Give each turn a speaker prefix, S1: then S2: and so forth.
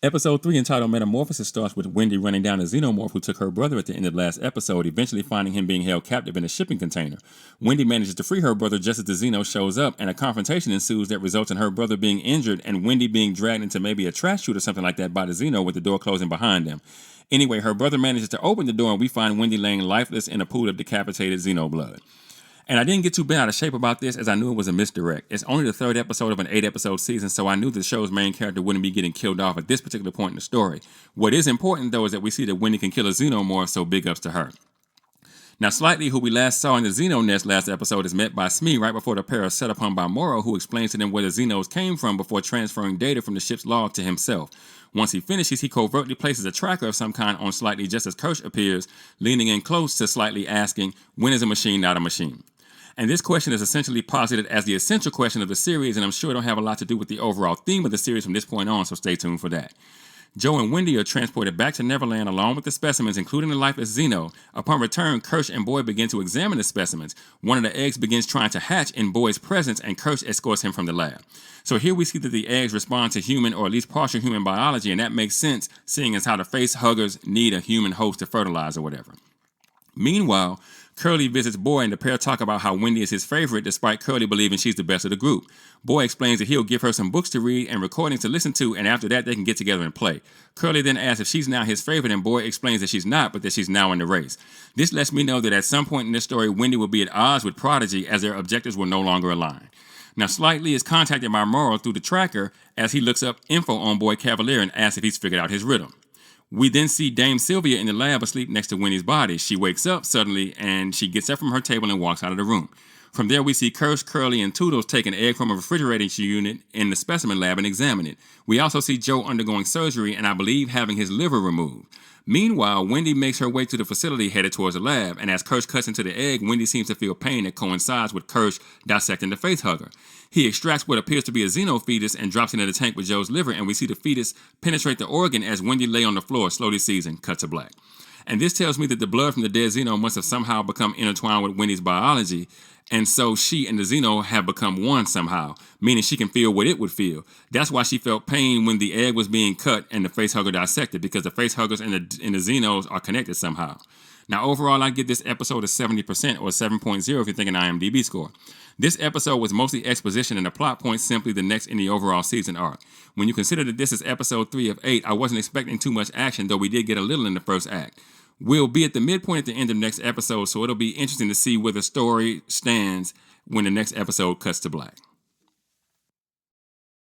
S1: Episode 3, entitled Metamorphosis, starts with Wendy running down a xenomorph who took her brother at the end of the last episode, eventually finding him being held captive in a shipping container. Wendy manages to free her brother just as the xeno shows up, and a confrontation ensues that results in her brother being injured and Wendy being dragged into maybe a trash chute or something like that by the xeno with the door closing behind them. Anyway, her brother manages to open the door and we find Wendy laying lifeless in a pool of decapitated xeno blood. And I didn't get too bent out of shape about this as I knew it was a misdirect. It's only the third episode of an 8-episode season, so I knew the show's main character wouldn't be getting killed off at this particular point in the story. What is important, though, is that we see that Wendy can kill a xenomorph, so big ups to her. Now, Slightly, who we last saw in the Xeno Nest last episode, is met by Smee right before the pair are set upon by Morrow, who explains to them where the Xenos came from before transferring data from the ship's log to himself. Once he finishes, he covertly places a tracker of some kind on Slightly just as Kirsch appears, leaning in close to Slightly asking, when is a machine not a machine? And this question is essentially posited as the essential question of the series, and I'm sure it'll have a lot to do with the overall theme of the series from this point on, so stay tuned for that. Joe and Wendy are transported back to Neverland along with the specimens, including the lifeless Xeno. Upon return, Kirsch and Boyd begin to examine the specimens. One of the eggs begins trying to hatch in Boyd's presence, and Kirsch escorts him from the lab. So here we see that the eggs respond to human or at least partial human biology, and that makes sense, seeing as how the face huggers need a human host to fertilize or whatever. Meanwhile, Curly visits Boy and the pair talk about how Wendy is his favorite despite Curly believing she's the best of the group. Boy explains that he'll give her some books to read and recordings to listen to, and after that they can get together and play. Curly then asks if she's now his favorite, and Boy explains that she's not, but that she's now in the race. This lets me know that at some point in this story, Wendy will be at odds with Prodigy as their objectives will no longer align. Now, Slightly is contacted by Morrow through the tracker as he looks up info on Boy Cavalier and asks if he's figured out his rhythm. We then see Dame Sylvia in the lab asleep next to Wendy's body. She wakes up suddenly and she gets up from her table and walks out of the room. From there, we see Kirsch, Curly, and Toodles take an egg from a refrigerating unit in the specimen lab and examine it. We also see Joe undergoing surgery and I believe having his liver removed. Meanwhile, Wendy makes her way to the facility headed towards the lab, and as Kirsch cuts into the egg, Wendy seems to feel pain that coincides with Kirsch dissecting the face hugger. He extracts what appears to be a xeno fetus and drops it in the tank with Joe's liver, and we see the fetus penetrate the organ as Wendy lay on the floor, slowly seizing, cut to black. And this tells me that the blood from the dead Xeno must have somehow become intertwined with Wendy's biology, and so she and the Xeno have become one somehow, meaning she can feel what it would feel. That's why she felt pain when the egg was being cut and the facehugger dissected, because the facehuggers and the Xenos are connected somehow. Now, overall, I give this episode a 70% or 7.0 if you're thinking IMDb score. This episode was mostly exposition and the plot point simply the next in the overall season arc. When you consider that this is episode 3 of 8, I wasn't expecting too much action, though we did get a little in the first act. We'll be at the midpoint at the end of the next episode, so it'll be interesting to see where the story stands when the next episode cuts to black.